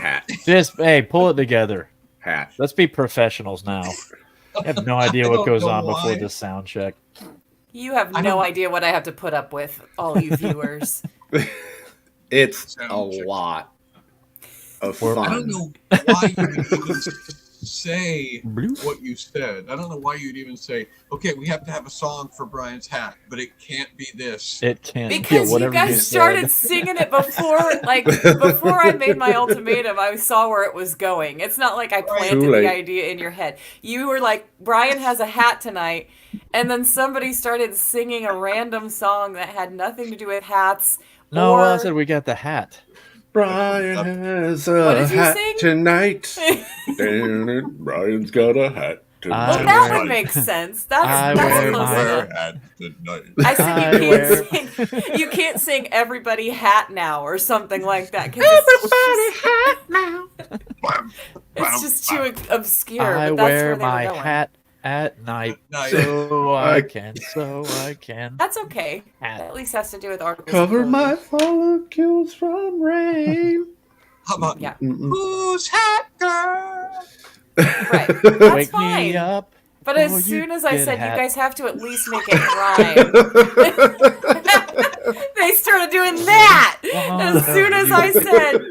Hat. Just pull it together. Hat. Let's be professionals now. I have no idea what goes on why. before this sound check. You have no idea what I have to put up with, all you viewers. It's a lot of fun. I don't know why you would even say what you said. I don't know why you'd even say, okay, we have to have a song for Brian's hat, but it can't be this. It can't because be whatever you guys started singing it before I made my ultimatum. I saw where it was going. It's not like I planted the idea in your head. You were like, Brian has a hat tonight, and then somebody started singing a random song that had nothing to do with hats. No, I said we got the hat. Brian has a hat tonight. Brian's got a hat tonight. Well, that would make sense. That's close enough. Hat tonight. I said you can't sing "Everybody Hat Now" or something like that. Everybody hat now. It's just too obscure. I but that's wear where they my were going. hat at night, so I can. That's okay. That at least has to do with articles. Cover my follicles from rain. How about Who's hat girl? Right. That's Wake fine. me up. But as soon as I said, you guys have to at least make it rhyme. They started doing that. As soon as I said,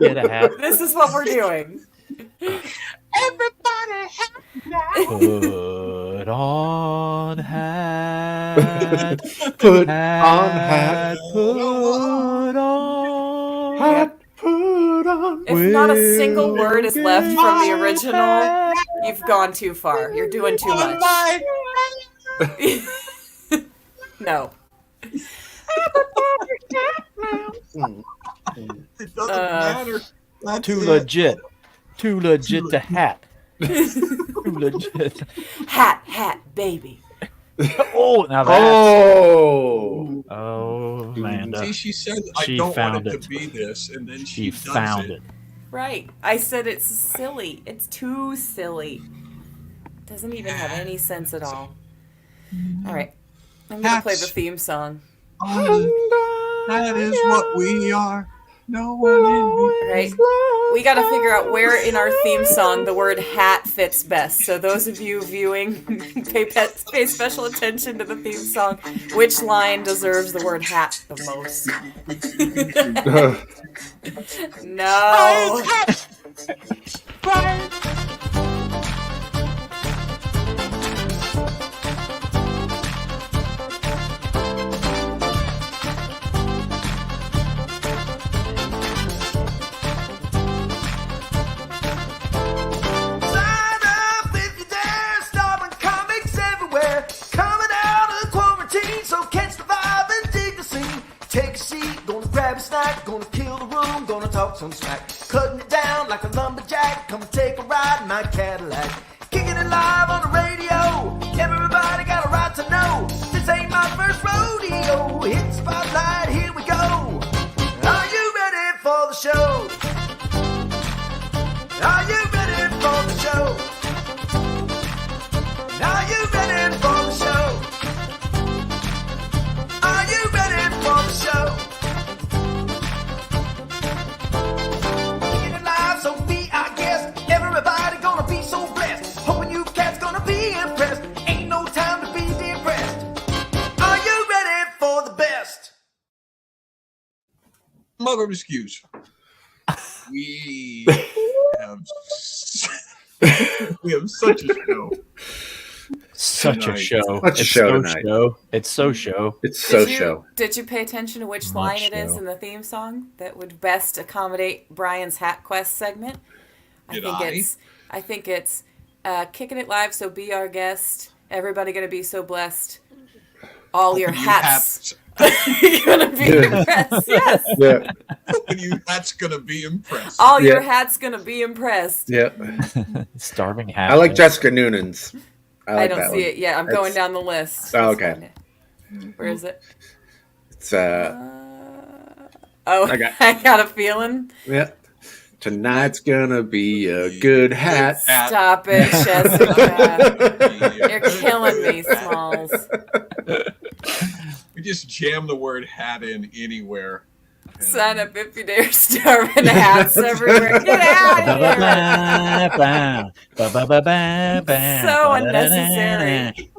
this is what we're doing. everybody hat now? Put on hat. Put on hat. Put on Hat. Put on. If not a single word is left from the original, you've gone too far. You're doing too much. No. It doesn't matter. That's Too it. legit. Too legit to hat. Too legit. Hat, baby. Oh, now that's... Oh, Amanda. See, she said, I don't want it to be this, and then she does found it. Right. I said it's silly. It's too silly. Doesn't even have any sense at all. All right. I'm going to play the theme song. That is what we are. No one in Right. We got to figure out where in our theme song the word hat fits best. So those of you viewing, pay special attention to the theme song. Which line deserves the word hat the most? No. Gonna kill the room, gonna talk some smack. Cutting it down like a lumberjack. Come take a ride in my Cadillac. Kicking it live on the radio. Everybody got a right to know. This ain't my first rodeo. Hit the spotlight, here we go. Are you ready for the show? Are you ready for the show? Are you ready for the show? Are you ready for the show? Everybody gonna be so blessed. Hoping you cats gonna be impressed. Ain't no time to be depressed. Are you ready for the best? Mother of excuse. We have such a show. Such a show. Such a show tonight. It's so show. It's so show. Did you pay attention to which line it is in the theme song that would best accommodate Brian's Hatquest segment? I think it's kicking it live, so be our guest. Everybody gonna be so blessed. All your hats gonna be impressed. Yes. Yeah. You hats gonna be impressed. All your hats gonna be impressed. Yeah. Starving hat. I like Jessica Noonan's. I don't see it yet. I'm going down the list. Oh, okay. Where is it? It's I got a feeling. Yeah. Tonight's gonna be a good hat. Stop it, Jessica. You're killing me, Smalls. We just jam the word hat in anywhere. Sign up if you dare, starving hats everywhere. Get out of here! So unnecessary.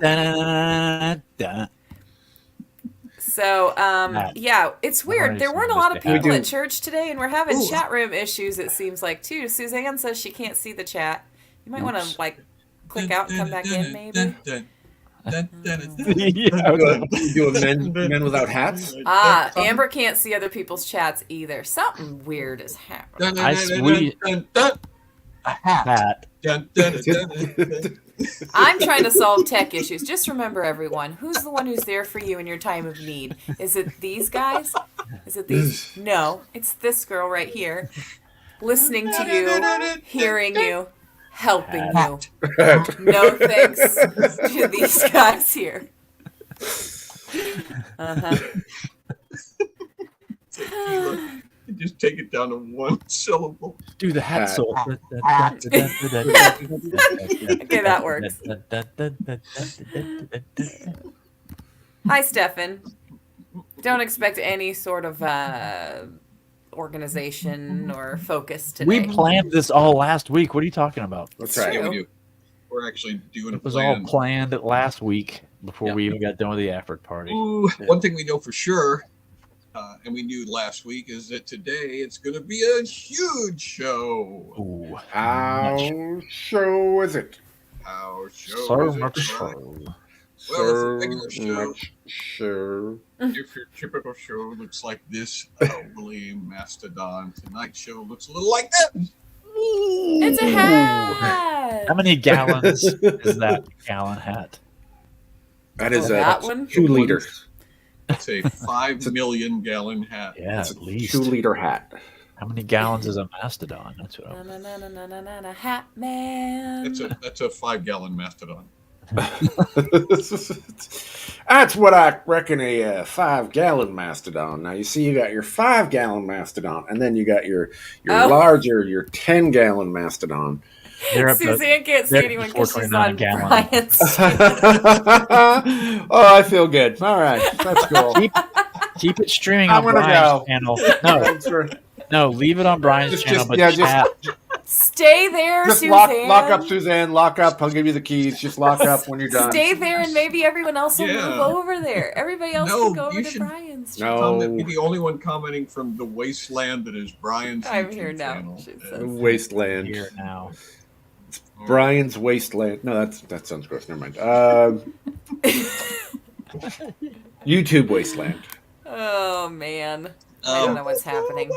So, yeah, it's weird. There weren't a lot of people at church today, and we're having chat room issues, it seems like, too. Suzanne says she can't see the chat. You might want to, like, click out and come back in, maybe. Doing men without hats. Amber can't see other people's chats either. Something weird is happening. A hat. I'm trying to solve tech issues. Just remember, everyone, who's the one who's there for you in your time of need? Is it these guys? Is it these? No, it's this girl right here, listening to you, hearing you, helping you. No thanks to these guys here. Just take it down to one syllable. Do the hat soul. Okay, that works. Hi, Stefan. Don't expect any sort of organization or focus today. We planned this all last week. What are you talking about? That's right. Yeah, we do. We're actually doing It was all planned last week before we even got done with the after party. Ooh, one thing we know for sure, and we knew last week, is that today it's going to be a huge show. Ooh, How show is it? How show so is much it? show. Well, it's a regular show. Sure. If your typical show looks like this, elderly mastodon, tonight's show looks a little like that. It's a hat. How many gallons is that gallon hat? That is that one? 2 liters. It's a 5 million gallon hat. Yeah, It's a at least. 2-liter hat. How many gallons is a mastodon? That's what I'm... Hat man. That's a 5 gallon mastodon. That's what I reckon a 5-gallon mastodon. Now you see, you got your 5-gallon mastodon, and then you got your larger, your 10-gallon mastodon. Suzanne can't see anyone because she's on Brian's. Oh, I feel good. All right, that's cool. Keep it streaming I'm on gonna Brian's go. channel. No, leave it on Brian's channel. Stay there, just Suzanne. lock up, Suzanne. Lock up. I'll give you the keys. Just lock up when you're done. Stay there, and maybe everyone else will move over there. Everybody else can go over to Brian's. Be the only one commenting from the wasteland that is Brian's. I'm YouTube here now. channel. She says. Wasteland. Here now. Brian's Wasteland. No, that sounds gross. Never mind. YouTube Wasteland. Oh man, I don't know what's happening.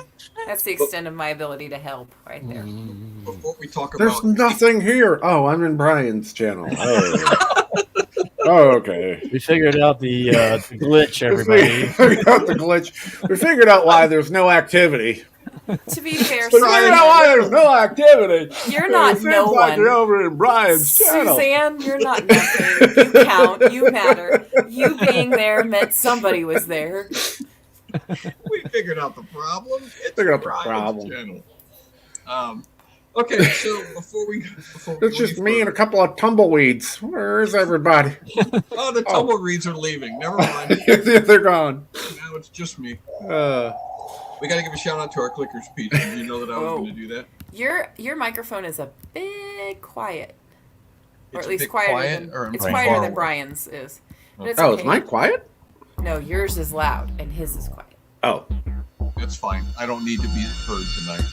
That's the extent of my ability to help, right there. Before we talk There's about nothing here. Oh, I'm in Brian's channel. Oh, okay. We figured out the glitch, everybody. We figured out the glitch. We figured out why there's no activity. To be fair, We figured out why there's no activity. You're not it no seems like one. You're over in Brian's channel. Suzanne, you're not nothing. You count. You matter. You being there meant somebody was there. we figured out the problem. Figured out the Brian's problem. channel. Okay, so before we It's just me and a couple of tumbleweeds. Where's everybody? Oh, the tumbleweeds are leaving. Never mind. They're gone. Now it's just me. We got to give a shout out to our Cliquers, Pete. Did you know that I was going to do that? Your microphone is a bit quiet, or It's at a least bit quieter quiet, or than it's far quieter away? than Brian's is. But it's Oh, okay. is mine quiet? No, yours is loud and his is quiet. Oh. That's fine. I don't need to be heard tonight.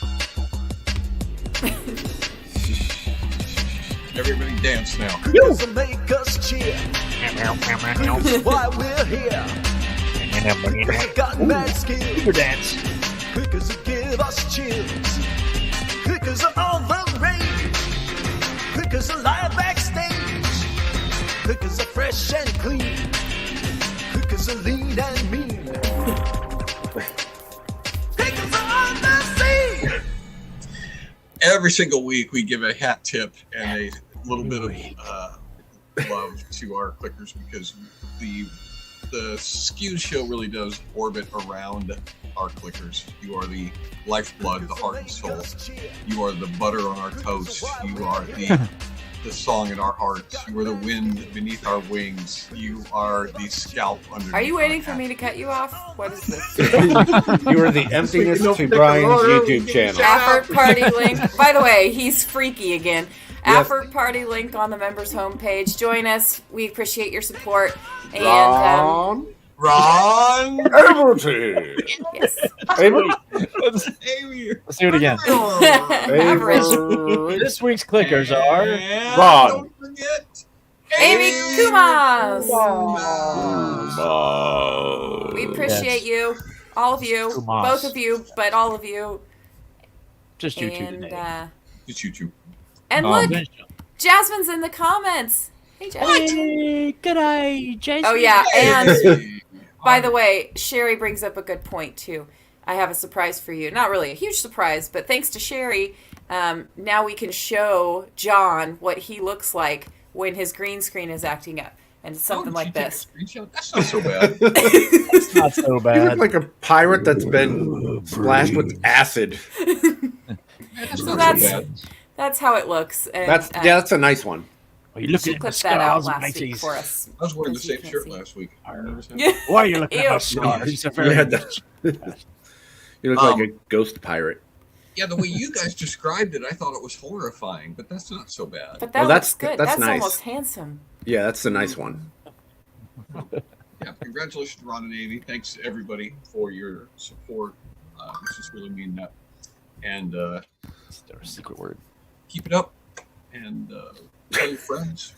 Everybody dance now. Crickets will make us cheer. That's why we're here. Crickets got mad skills. Dance. Crickets will give us chills. Crickets are on the range. Crickets are live backstage. Crickets are fresh and clean. Crickets are lean and mean. Crickets are on the scene. Every single week we give a hat tip and a little bit of love to our Cliquers, because the SCQS show really does orbit around our Cliquers. You are the lifeblood, the heart and soul. You are the butter on our toast. You are the the song in our hearts. You are the wind beneath our wings. You are the scalp underneath. Are you waiting for our me to cut you off? What is this? You are the emptiness to Brian's YouTube channel. Effort party link. By the way, he's freaky again. Yes. Effort party link on the members homepage. Join us. We appreciate your support. And Ron Everton. yes. Let's do it again. Average. This week's clickers are And Ron. don't forget Amy Kumas. We We appreciate you. All of you. Kumas. Both of you, but all of you. just you two And today. it's YouTube. and look, Jasmine's in the comments. Hey, Jasmine. Hey, g'day, Jason. Oh yeah, and Hey. by the way, Sherry brings up a good point too. I have a surprise for you. Not really a huge surprise, but thanks to Sherry, now we can show John what he looks like when his green screen is acting up. And it's something like this. That's not so bad. It's not so You look bad. like a pirate that's been splashed with acid. That's So not so bad. that's how it looks. And, That's a nice one. Are you looking she at the clipped that out scars, last week mateys? for us. I was wearing the Because you same can't shirt see. last week. Yeah. Why are you looking at my Ew. scars? You look like a ghost pirate. Yeah, the way you guys described it, I thought it was horrifying, but that's not so bad. But that Well, looks that's- good. that's That's nice. almost handsome. Yeah, that's the nice one. Yeah, congratulations to Ron and Amy. Thanks to everybody for your support. This just really mean that. And It's a secret word. keep it up. And tell your friends.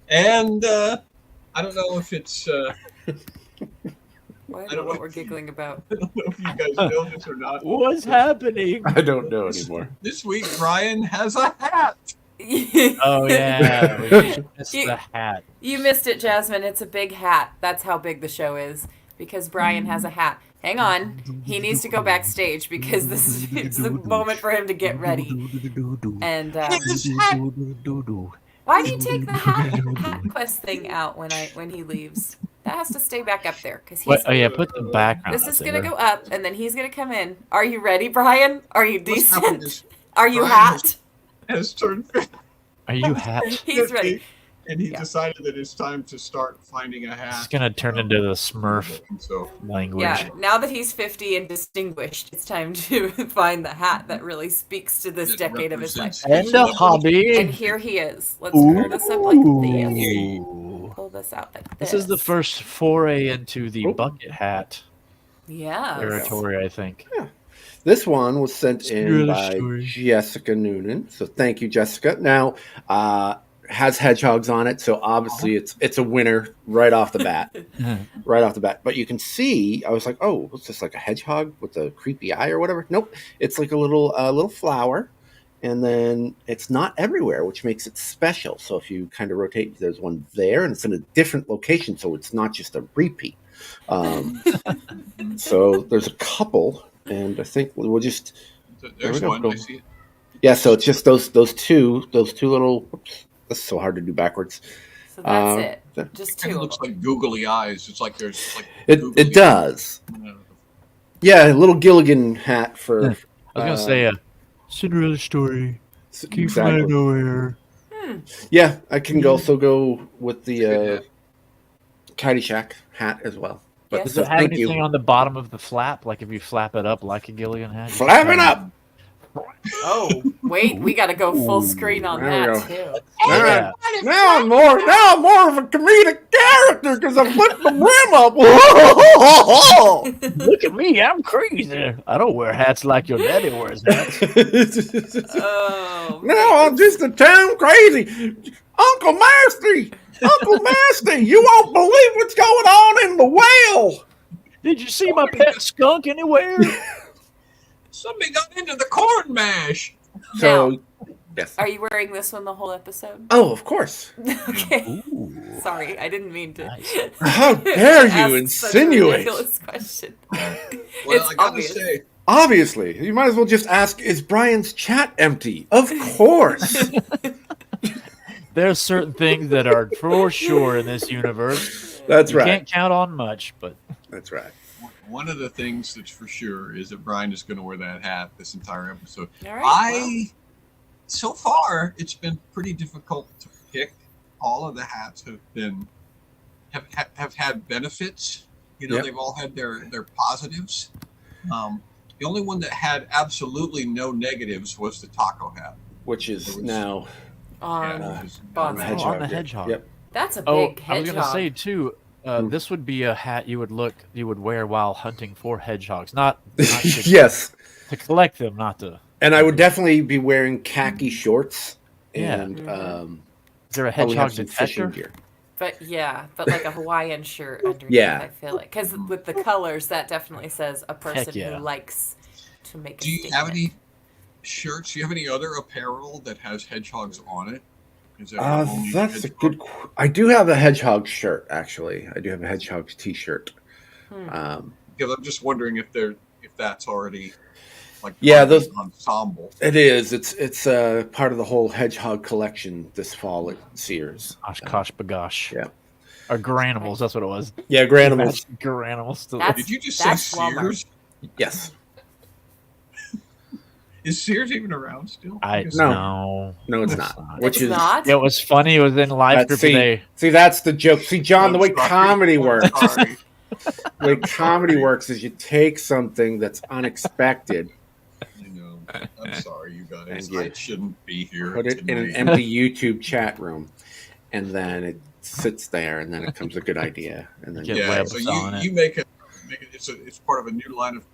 And I don't know if it's... What? I don't know What we're giggling about. I don't know if you guys know this or not. What's happening? I don't know anymore. This week, Brian has a hat. Oh yeah, we missed the hat. You missed it, Jasmine. It's a big hat. That's how big the show is. Because Brian has a hat. Hang on. He needs to go backstage because this is it's the moment for him to get ready. And why do you take the Hatquest thing out when he leaves? That has to stay back up there because he's. Oh yeah, put the background. This is up gonna there. go up, and then he's gonna come in. Are you ready, Brian? Are you What's happened decent? is Are you Brian hat? has turned 50, Are you hat? He's ready. and he Yeah. decided that it's time to start finding a It's hat. gonna turn into the Smurf And so language. Yeah. Now that he's 50 and distinguished, it's time to find the hat that really speaks to this it decade of his life. represents And his a level of- hobby. And here he is. Let's pull this up like this. Ooh. Pull this out like this. This is the first foray into the bucket hat Yeah. territory, I think. This one was sent in Really by story. Jessica Noonan. So thank you, Jessica. Now, has hedgehogs on it, so obviously it's a winner right off the bat. Right off the bat. But you can see, I was like, oh, what's this, like a hedgehog with a creepy eye or whatever? Nope. It's like a little flower. And then it's not everywhere, which makes it special. So if you kind of rotate, there's one there, and it's in a different location, so it's not just a repeat. So there's a couple, and I think we'll just There's we go. one. I see it. yeah. So it's just those two little. Whoops, that's so hard to do backwards. So that's it. that- Just It kind two of of looks them. like googly eyes. It's like there's like It googly does. eyes. Yeah, a little Gilligan hat for. I was gonna say a Cinderella story. Came from out of Exactly. nowhere. Yeah, I can also go with the Yeah. Caddyshack hat as well. But Yes. Does it have thank anything you. on the bottom of the flap? Like if you flap it up like a Gilligan hat? Flapping up. Oh, wait, we got to go full screen on There we that too. All Yeah. right. Now I'm more of a comedic character because I flipped the brim up. Look at me, I'm crazy. I don't wear hats like your daddy wears hats. Oh. Now I'm just a town crazy. Uncle Masty, you won't believe what's going on in the well. Did you see my pet skunk anywhere? Somebody got into the corn mash. So, yes. Are you wearing this one the whole episode? Oh, of course. Okay. Ooh. Sorry, I didn't mean to. Nice. How dare ask you such a insinuate? Well, ridiculous question. I It's gotta obvious. say, Obviously, you might as well just ask, is Brian's chat empty? Of course. There's certain things that are for sure in this universe. That's You right. can't count on much, but That's right. one of the things that's for sure is that Brian is going to wear that hat this entire episode. All right. so far it's been pretty difficult to pick. All of the hats have had benefits. They've all had their positives. The only one that had absolutely no negatives was the taco hat, which is now on the hedgehog. On the hedgehog. Yep. That's a big hedgehog. I was going to say too. This would be a hat you would wear while hunting for hedgehogs, not yes, to collect them, not to. And I would definitely be wearing khaki shorts. And is there a hedgehog detector? Gear. But like a Hawaiian shirt underneath. Yeah. I feel like because with the colors, that definitely says a person yeah. who likes to make. Do you have any shirts? Do you have any other apparel that has hedgehogs on it? Is that that's a good. I do have a hedgehog shirt. Actually, I do have a hedgehog T-shirt. Because I'm just wondering if that's already like those ensemble. It is. It's part of the whole hedgehog collection this fall at Sears. Gosh, bagosh. Yeah. Or Granimals, that's what it was. Yeah, Granimals. Granimals. Did you just say Sears? Yes. Is Sears even around still? No, it's not. Which is not? It was funny. It was in live group today. See, that's the joke. See, John, the way comedy works. The way comedy works is you take something that's unexpected. I know. I'm sorry, you guys. I shouldn't be here. Put it in an empty YouTube chat room, and then it sits there, and then it comes a good idea, and then so you make it. It's part of a new line of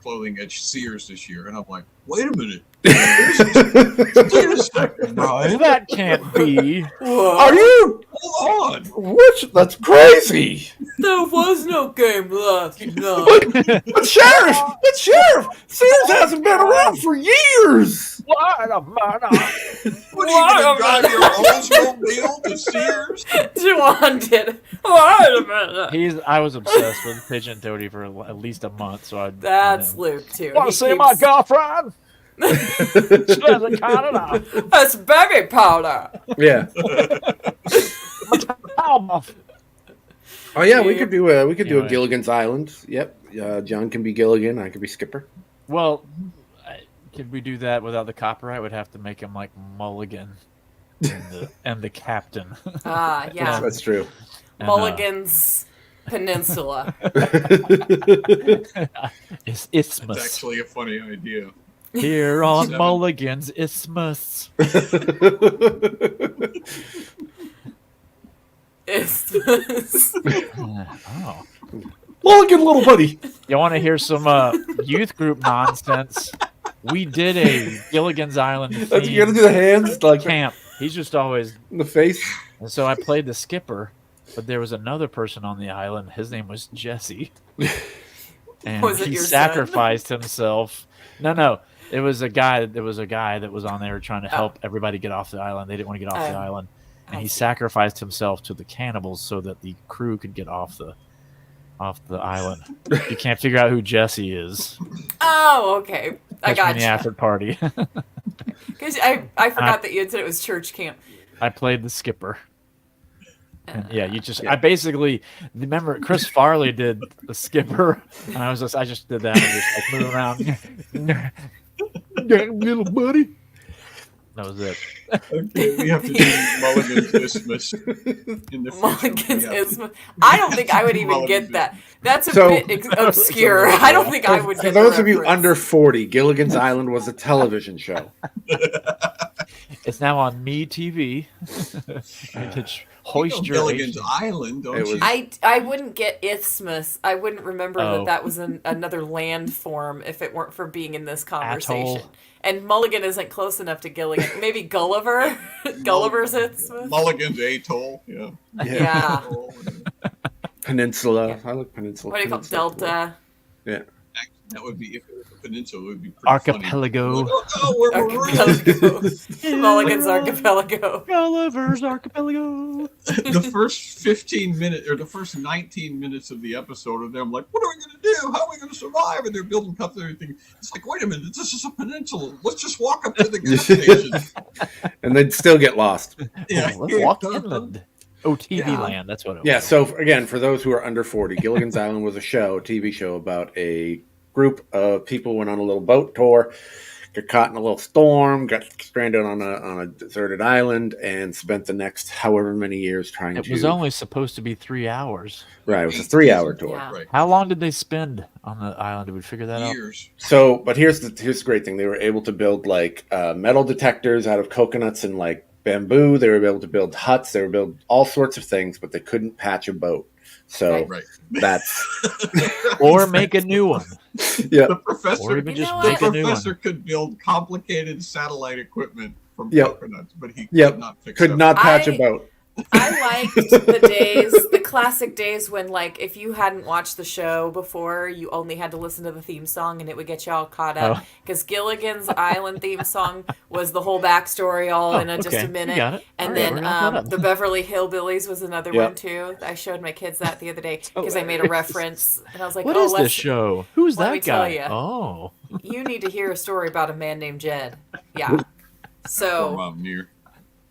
clothing at Sears this year, and I'm like, wait a minute. Wait a second, Brian. That can't be. Are you? Hold on. That's crazy. There was no game left. No. But Sheriff, Sears hasn't been around for years. What are you going to drive your Oldsmobile to Sears? Juan did. Wait a minute. I was obsessed with Pigeon Toady for at least a month, so That's Luke too. Want to see my girlfriend? She doesn't count it out. That's baby powder. Yeah. Oh yeah, we could do a Gilligan's Island. Yep. John can be Gilligan. I could be Skipper. Well, could we do that without the copyright? We'd have to make him like Mulligan and the captain. Yeah. That's true. Mulligan's Peninsula. It's Isthmus. That's actually a funny idea. Here on Mulligan's Isthmus. Isthmus. Oh. Mulligan, little buddy. You want to hear some youth group nonsense? We did a Gilligan's Island You gotta do the hands like camp. He's just always in the face. And so I played the skipper, but there was another person on the island. His name was Jesse. And he sacrificed himself. No. It was a guy. There was a guy that was on there trying to help everybody get off the island. They didn't want to get off the island, and he sacrificed himself to the cannibals so that the crew could get off the island. You can't figure out who Jesse is. Oh, okay. I got you. The after party. Because I forgot that you had said it was church camp. I played the skipper. And I basically remember Chris Farley did the skipper, and I just did that and just like move around. Little buddy. That was it. Okay, we have to do Mulligan's Isthmus in the future. Mulligan's Isthmus. I don't think I would even get that. That's a bit obscure. I don't think I would get that. For those of you under 40, Gilligan's Island was a television show. It's now on MeTV. Hoist your Gilligan's Island, don't you? I wouldn't get Isthmus. I wouldn't remember that was another land form if it weren't for being in this conversation. Atoll. And Mulligan isn't close enough to Gilligan. Maybe Gulliver? Gulliver's Isthmus? Mulligan's Atoll, yeah. Yeah. Peninsula. I like Peninsula. What do you call it? Delta? Yeah. That would be, if it was a peninsula, it would be pretty Archipelago. Funny. We're Archipelago. Mulligan's Archipelago. Gulliver's Archipelago. The first 15 minutes, or the first 19 minutes of the episode of them, like, what are we going to do? How are we going to survive? And they're building cups and everything. It's like, wait a minute, this is a peninsula. Let's just walk up to the gas station. And they'd still get lost. Yeah. Let's walk inland. TV Land, that's what it was. Yeah, so again, for those who are under 40, Gilligan's Island was a TV show about a group of people went on a little boat tour, got caught in a little storm, got stranded on a deserted island, and spent the next however many years trying to. It was only supposed to be 3 hours. Right, it was a 3-hour tour. Yeah. Right. How long did they spend on the island? Did we figure that out? Years. So, but here's the great thing: they were able to build like metal detectors out of coconuts and like bamboo. They were able to build huts. They were able to build all sorts of things, but they couldn't patch a boat. So Right. that's Or make a new one. yeah. The professor, Or even You just know make the a new professor one. could build complicated satellite equipment from Yep. coconuts, but he Yep. could not fix Could them. not patch a I- boat. I liked the classic days when, like, if you hadn't watched the show before, you only had to listen to the theme song and it would get you all caught up. Oh. Because Gilligan's Island theme song was the whole backstory all in just okay. a You minute. got it. And All right, then we're gonna look that up. the Beverly Hillbillies was another Yep. one, too. I showed my kids that the other day because I made a reference. And I was like, What oh, is let's, this show? Who's let that me tell guy? ya. Oh. you need to hear a story about a man named Jed. Yeah. Poor So, Mountaineer.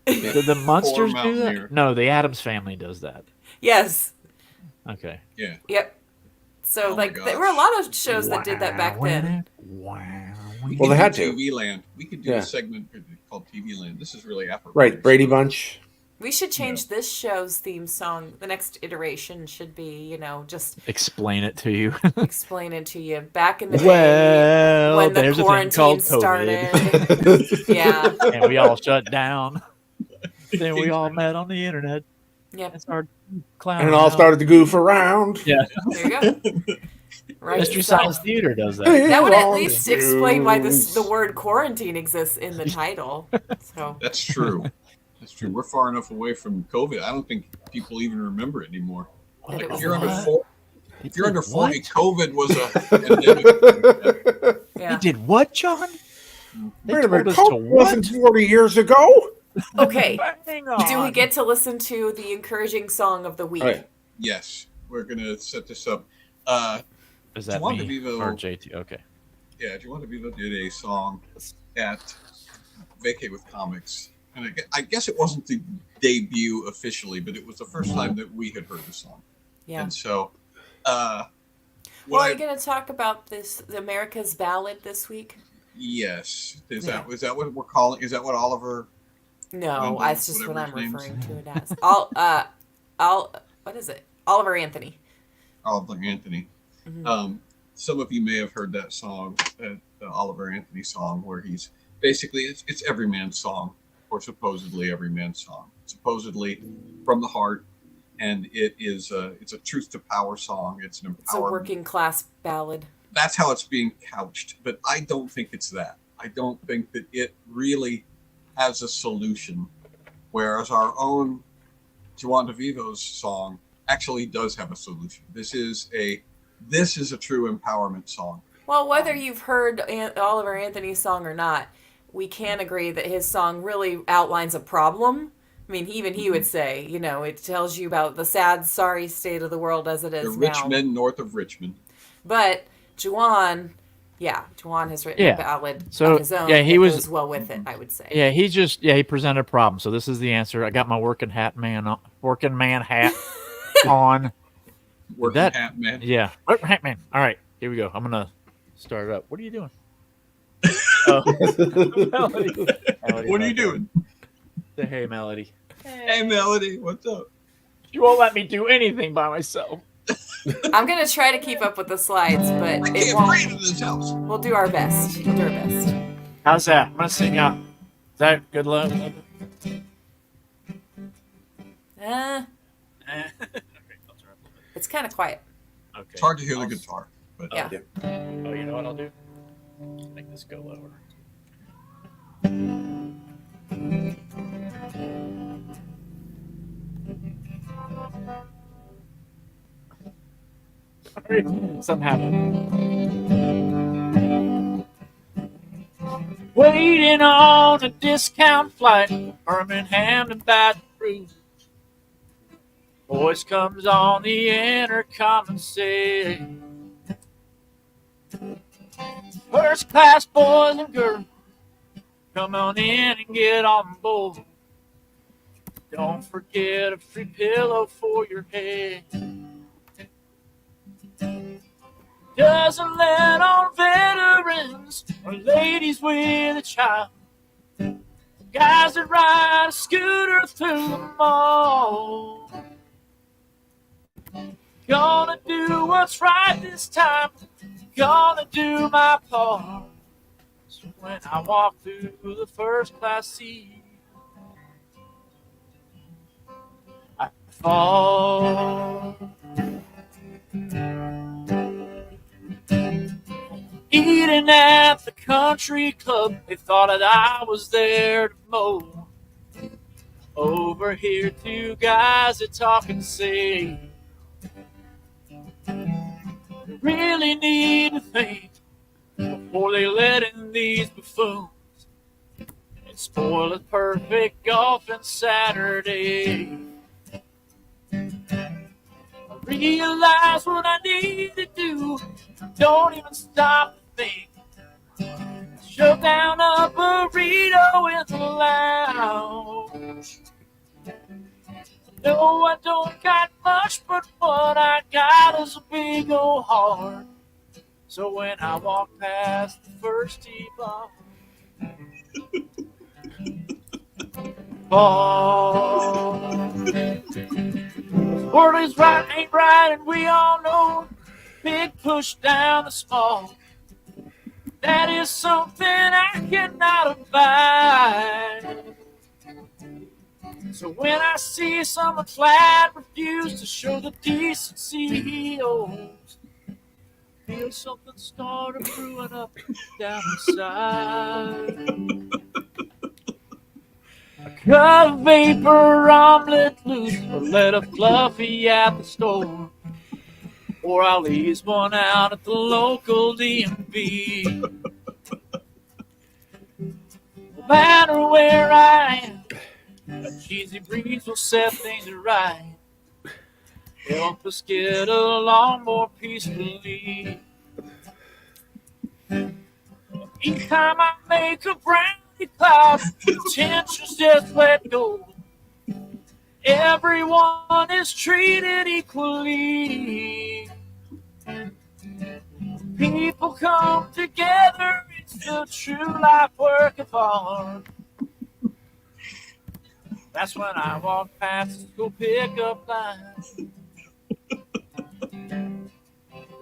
Did the Munsters do Mountaineer. that? No, the Addams Family does that. yes. Okay. Yeah. Yep. So, Oh my like, there were a lot of shows that did that back then. Wow. We Well, could they had do to. TV Land. We could do Yeah. a segment called TV Land. This is really apropos. Right, Brady Bunch. We should change this show's theme song. The next iteration should be, just Explain it to you. explain it to you. Back in the day, Well, when the there's a thing quarantine called started. COVID. Yeah. And we all shut down. Then we all met on the internet Yep. and started clowning. And it all around. started to goof around. Yeah. There you go. Right. Mystery so- Science Theater does that. That would at All least the explain why news. the word quarantine exists in the title. So That's true. That's true. We're far enough away from COVID. I don't think people even remember it anymore. that it If was you're under what? 40, if you're under 40, What? COVID was a pandemic. Yeah. He did what, John? They Wait a told minute, us to COVID wasn't what? 40 years ago? Okay. Hang on. Do we get to listen to the encouraging song of the week? Oh, yeah. Yes, we're gonna set this up. Is that Juan me DeVivo- or JT? Okay. Yeah, Juan DeVivo did a song at Vacate with Comics, and I guess it wasn't the debut officially, but it was the first time that we had heard the song. Yeah. And so, Well, are you going to talk about the America's Ballad this week? yes, is Yeah. that what we're calling? Is that what Oliver? No, Wendell, that's just what whatever I'm his name referring to it as. What is it? Oliver Anthony. Oliver Anthony. Mhm. Some of you may have heard that song, the Oliver Anthony song, where he's basically it's every man's song, or supposedly every man's song, supposedly from the heart, and it's a truth to power song. It's an It's a empowerment. working class ballad. That's how it's being couched, but I don't think it's that. I don't think that it really has a solution, whereas our own Juan DeVivo's song actually does have a solution. This is a true empowerment song. Well, whether you've heard Oliver Anthony's song or not, we can agree that his song really outlines a problem. I mean, even he would say, it tells you about the sad, sorry state of the world as it is The now. rich men north of Richmond. But Juan has written a ballad So, of his own. yeah, he that was- goes well with it, I would say. Yeah, he presented a problem. So this is the answer. I got my working man hat on. Working That- hat man. Yeah, working hat man. All right, here we go. I'm gonna start it up. What are you doing? Melody. What are you doing? Say hey, Melody. Hey, Melody, what's up? You won't let me do anything by myself. I'm going to try to keep up with the slides, but I it can't breathe won't. in this house. We'll do our best. How's that? I'm gonna sing out. Is that good luck? It's kind of quiet. Okay. It's hard to hear the guitar, but Yeah. Oh, you know what I'll do? Make this go lower. Sorry, something happened. Waiting on a discount flight from Birmingham to Baton Rouge. Voice comes on the intercom and says, first class boys and girls, come on in and get on board. Don't forget a free pillow for your head. doesn't let on veterans or ladies with a child. Guys that ride a scooter through the mall. Gonna do what's right this time. Gonna do my part. So when I walk through the first class seat, I fall. Eating at the country club, they thought that I was there to mow. Over here, two guys that talk and say, they really need to think before they let in these buffoons and spoil a perfect golfing Saturday. I realize what I need to do. Don't even stop to think. Shove down a burrito in the lounge. No, I don't got much, but what I got is a big old heart. So when I walk past the first tee box, fall. Word is right, ain't right, and we all know. Big push down the small. That is something I cannot abide. So when I see someone flat refuse to show the decency he owes, feel something start brewing up down inside. A cut of vapor omelet loose, or let a fluffy at the store, or I'll ease one out at the local DMV. No matter where I am, a cheesy breeze will set things right. Help us get along more peacefully. Each time I make a brownie cloud, tensions just let go. Everyone is treated equally. People come together, it's the true life work of art. That's when I walk past the school pickup line.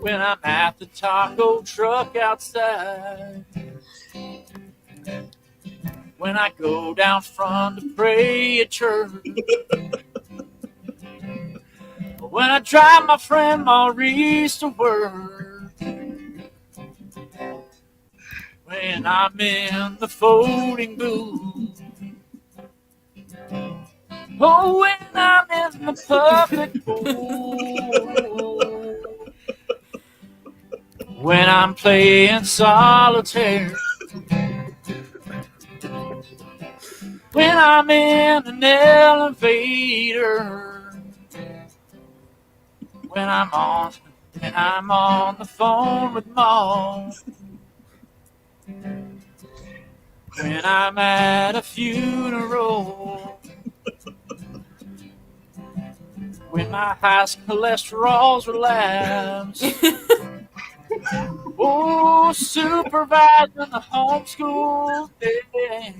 When I'm at the taco truck outside. When I go down front to pray at church. When I drive my friend Maurice to work. When I'm in the folding booth. Oh, when I'm in the public pool. When I'm playing solitaire. When I'm in an elevator. When I'm on the phone with Mom. When I'm at a funeral. When my high cholesterol's relapsed. Oh, supervising the homeschool day.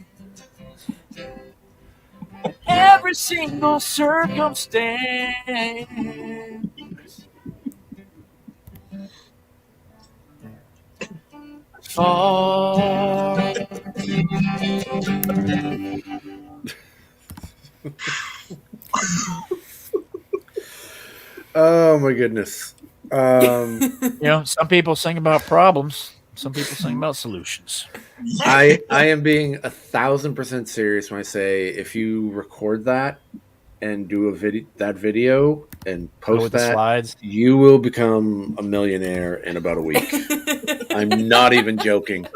Every single circumstance. Oh. Oh my goodness. Some people sing about problems. Some people sing about solutions. I am being 1,000% serious when I say if you record that and do that video and post that, slides, you will become a millionaire in about a week. I'm not even joking.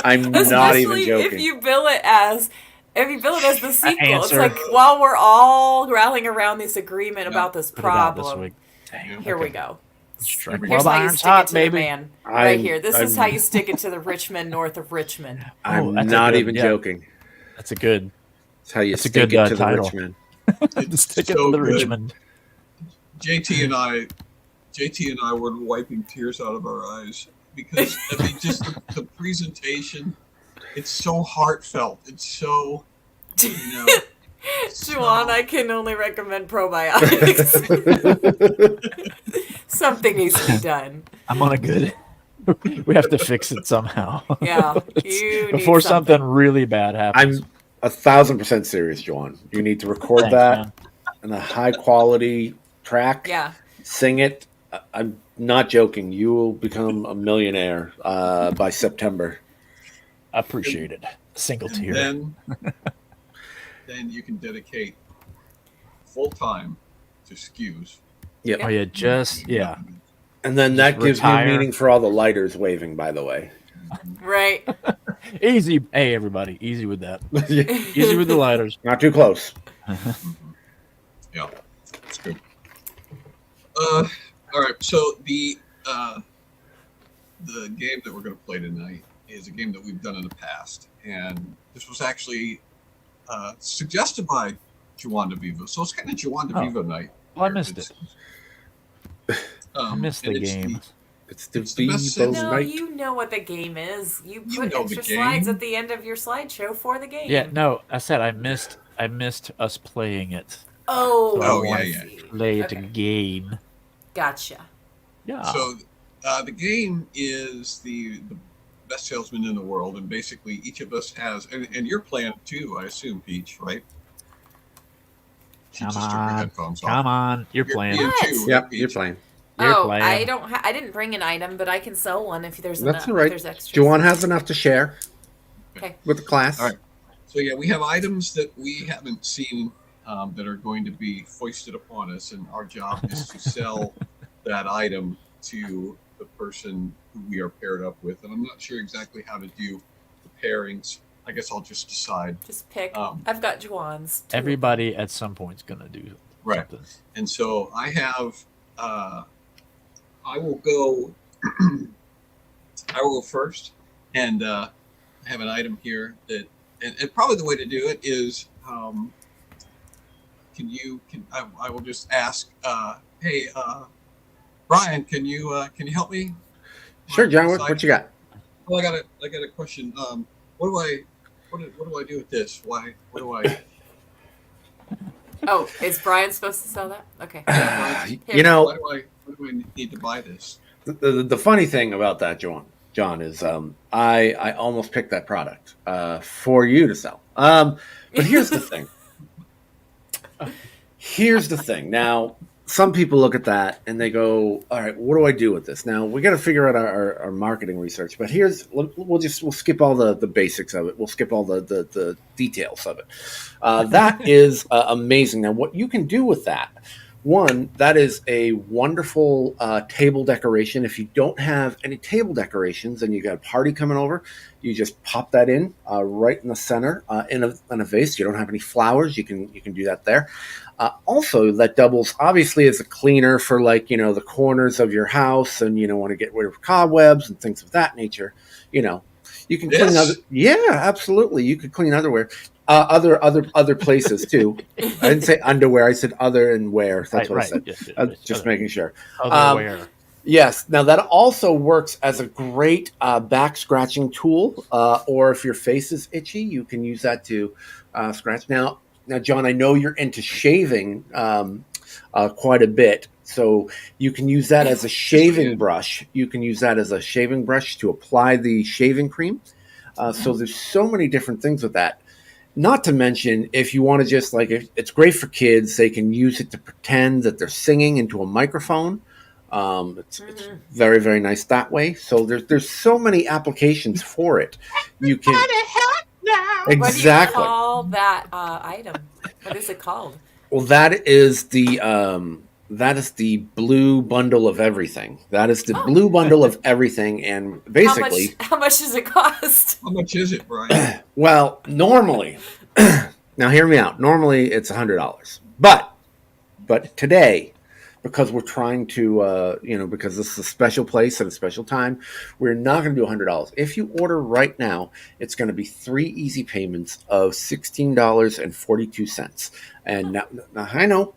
Especially if you bill it as the sequel. It's Answer. like while we're all rallying around this agreement about this problem. Here we go. Here's how you stick it to the man. Right here. This is how you stick it to the Richmond, north of Richmond. I'm not even joking. That's a good. That's how you stick it to the title. Richmond. Stick it to the Richmond. JT and I JT and I were wiping tears out of our eyes because I mean, just the presentation. It's so heartfelt. It's so, Juan, I can only recommend probiotics. Something needs to be done. I'm on a good. We have to fix it somehow. Yeah, before something really bad happens. I'm 1,000% serious, Juan. You need to record that in a high quality track. Yeah. Sing it. I'm not joking. You will become a millionaire by September. I appreciate it. Single tier. Then you can dedicate full time to SCQS. Yeah. Oh yeah, And then that gives you meaning for all the lighters waving. By the way. Right. Easy. Hey, everybody. Easy with that. Easy with the lighters. Not too close. Yeah, that's good. All right. So the game that we're going to play tonight is a game that we've done in the past, and this was actually suggested by Juan DeVivo. So it's kind of Juan DeVivo night. Well, I missed it. I missed the game. It's the best night. You know what the game is. You put extra slides at the end of your slideshow for the game. Yeah, no, I said I missed us playing it. Oh, so play it again. Gotcha. Yeah. So the game is the best salesman in the world, and basically each of us has, and you're playing too, I assume, Peach, right? Come on, you're playing. Yep, you're playing. I don't. I didn't bring an item, but I can sell one if there's enough. That's all right. If there's extra. Juan has enough to share. Okay. With the class. All right. So yeah, we have items that we haven't seen that are going to be foisted upon us, and our job is to sell that item to the person who we are paired up with. And I'm not sure exactly how to do the pairings. I guess I'll just decide. Just pick. I've got Juan's. Everybody at some point's gonna do something. And so I have. I will go. I will go first, and I have an item here that, and probably the way to do it is, I will just ask, hey, Brian, can you help me? Sure, John. What you got? Well, I got a question. What do I do with this? What do I? Oh, is Brian supposed to sell that? Okay. Why do I need to buy this? The funny thing about that, John, is I almost picked that product for you to sell. But here's the thing. Now, some people look at that and they go, all right, what do I do with this? Now, we got to figure out our marketing research. But we'll skip all the basics of it. We'll skip all the details of it. That is amazing. Now, what you can do with that, one, that is a wonderful table decoration. If you don't have any table decorations and you got a party coming over, you just pop that in right in the center in a vase. You don't have any flowers, you can do that there. Also, that doubles obviously as a cleaner for the corners of your house, and want to get rid of cobwebs and things of that nature. You can clean other. Yeah, absolutely. You could clean other places too. I didn't say underwear. I said other and wear. That's what I said. Yes, just making sure. Other Yes. Now that also works as a great back scratching tool. Or if your face is itchy, you can use that to scratch. Now, John, I know you're into shaving quite a bit. So you can use that as a shaving brush. You can use that as a shaving brush to apply the shaving cream. So there's so many different things with that. Not to mention, if you want to just it's great for kids. They can use it to pretend that they're singing into a microphone. It's very, very nice that way. So there's so many applications for it. You can exactly. What do you call that item? What is it called? Well, that is the blue bundle of everything. That is the blue bundle of everything, and basically, how much does it cost? How much is it, Brian? Well, normally, now hear me out. Normally, it's $100, but today, because we're trying to, because this is a special place at a special time, we're not going to do $100. If you order right now, it's going to be 3 easy payments of $16.42. And now I know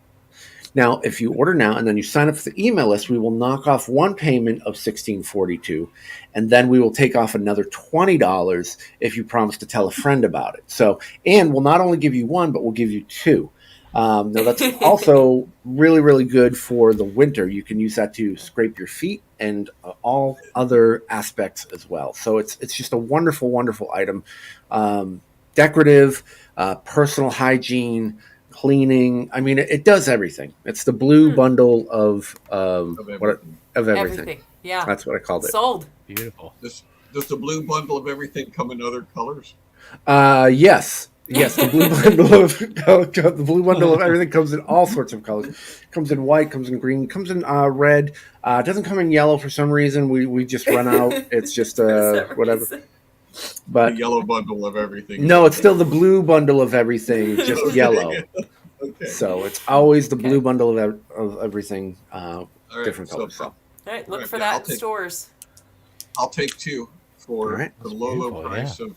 Now, if you order now and then you sign up for the email list, we will knock off one payment of $16.42, and then we will take off another $20 if you promise to tell a friend about it. So, and we'll not only give you one, but we'll give you two. Now, that's also really, really good for the winter. You can use that to scrape your feet and all other aspects as well. So it's just a wonderful, wonderful item. Decorative, personal hygiene, cleaning. I mean, it does everything. It's the blue bundle of everything. Yeah, that's what I called it. Sold. Beautiful. Does the blue bundle of everything come in other colors? Yes. Yes, the blue bundle of everything comes in all sorts of colors. Comes in white, comes in green, comes in red. It doesn't come in yellow for some reason. We just run out. It's just whatever. But the yellow bundle of everything. No, it's still the blue bundle of everything, just yellow. Okay. So it's always the blue bundle of everything, different colors. All right, look for that in stores. I'll take two for the low price of.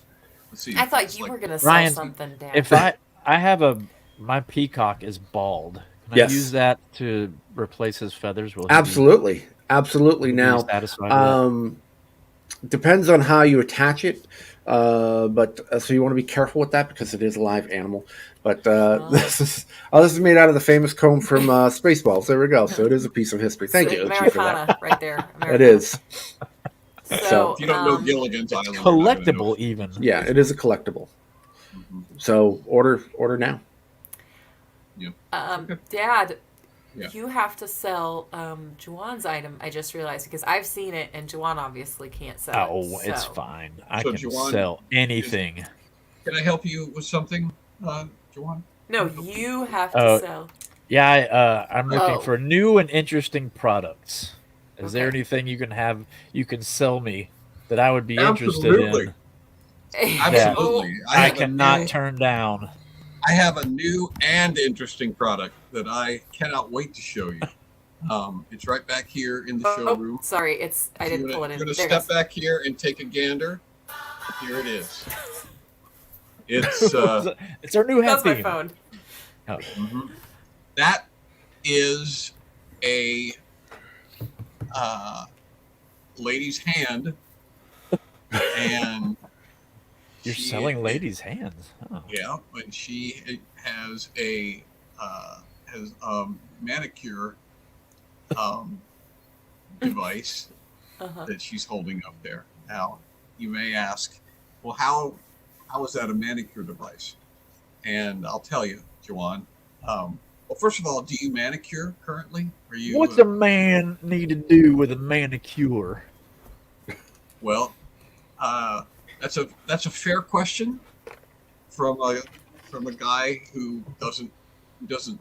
Let's see. I thought you were going to sell something down. If I have my peacock is bald. Can I use that to replace his feathers? Absolutely. Now, depends on how you attach it, but so you want to be careful with that because it is a live animal. But this is made out of the famous comb from Spaceballs. There we go. So it is a piece of history. Thank you for that. Right there. It is. So if you don't know Gilligan's Island, collectible even. Yeah, it is a collectible. Mm-hmm. So order now. Yeah. Dad, you have to sell Juan's item. I just realized because I've seen it, and Juan obviously can't sell it. Oh, it's fine. I can sell anything. Can I help you with something, Juan? No, you have to sell. Yeah, I'm looking for new and interesting products. Is there anything you can sell me that I would be interested in? Absolutely. I cannot turn down. I have a new and interesting product that I cannot wait to show you. It's right back here in the showroom. Sorry, I didn't pull it in. You're going to step back here and take a gander. Here it is. It's our new head theme. That's my phone. Oh. Mm-hmm. That is a lady's hand, and you're selling ladies' hands. Oh. Yeah, and she has a manicure device that she's holding up there. Now, you may ask, well, how is that a manicure device? And I'll tell you, Juan. Well, first of all, do you manicure currently? What's a man need to do with a manicure? Well, that's a fair question from a guy who doesn't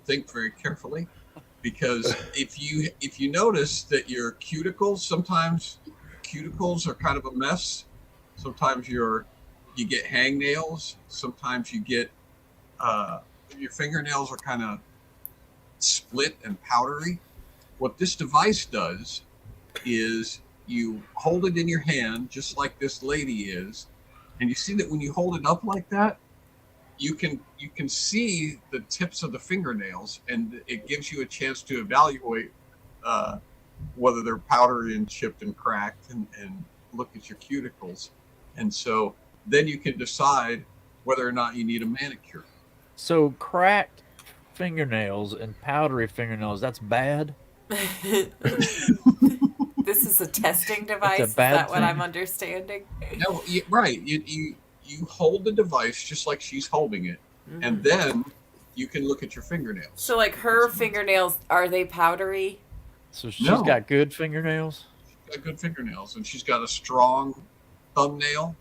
think very carefully, because if you notice that your cuticles are kind of a mess. Sometimes you get hangnails. Sometimes you get your fingernails are kind of split and powdery. What this device does is you hold it in your hand just like this lady is, and you see that when you hold it up like that, you can see the tips of the fingernails, and it gives you a chance to evaluate whether they're powdery and chipped and cracked, and look at your cuticles, and so then you can decide whether or not you need a manicure. So cracked fingernails and powdery fingernails, that's bad? This is a testing device? Is that what I'm understanding? No, right. You hold the device just like she's holding it, and then you can look at your fingernails. So like her fingernails, are they powdery? So she's got good fingernails? She's got good fingernails, and she's got a strong thumbnail.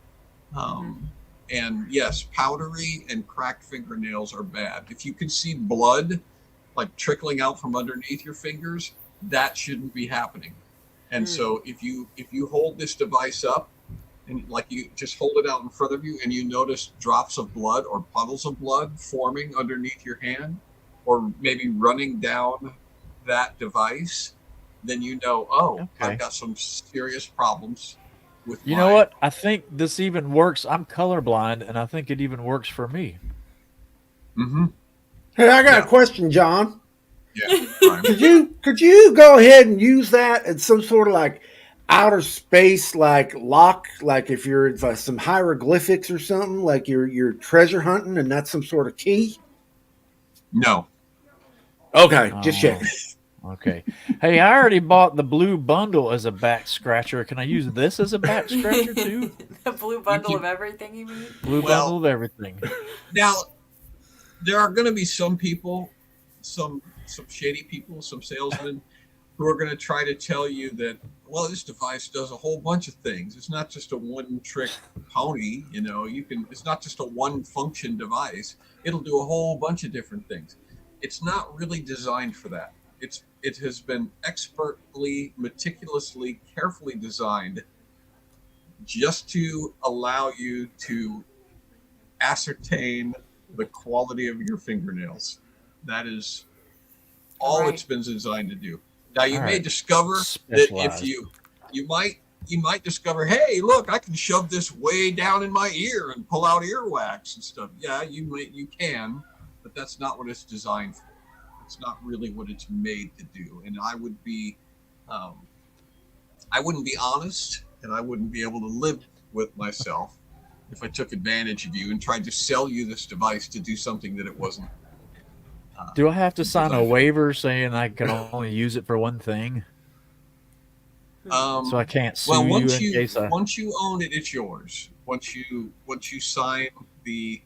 And yes, powdery and cracked fingernails are bad. If you can see blood like trickling out from underneath your fingers, that shouldn't be happening. And so if you hold this device up and like you just hold it out in front of you and you notice drops of blood or puddles of blood forming underneath your hand or maybe running down that device, then you know, I've got some serious problems. You know what? I think this even works. I'm colorblind, and I think it even works for me. Mm-hmm. Hey, I got a question, John. Yeah. Right. Could you go ahead and use that in some sort of like outer space like lock, like if you're like some hieroglyphics or something, like you're treasure hunting and that's some sort of key? No. Okay, just checking. Okay. Hey, I already bought the blue bundle as a back scratcher. Can I use this as a back scratcher too? The blue bundle of everything, you mean? Blue bundle of everything. Now, there are going to be some people, some shady people, some salesmen who are going to try to tell you that, well, this device does a whole bunch of things. It's not just a one-trick pony. You know, it's not just a one-function device. It'll do a whole bunch of different things. It's not really designed for that. It has been expertly, meticulously, carefully designed just to allow you to ascertain the quality of your fingernails. That is all it's been designed to do. Now you may discover that if you might discover, hey, look, I can shove this way down in my ear and pull out earwax and stuff. Yeah, you can, but that's not what it's designed for. It's not really what it's made to do. And I wouldn't be honest, and I wouldn't be able to live with myself if I took advantage of you and tried to sell you this device to do something that it wasn't. Do I have to sign a waiver saying I can only use it for one thing? So I can't sue once you own it, it's yours. Once you sign the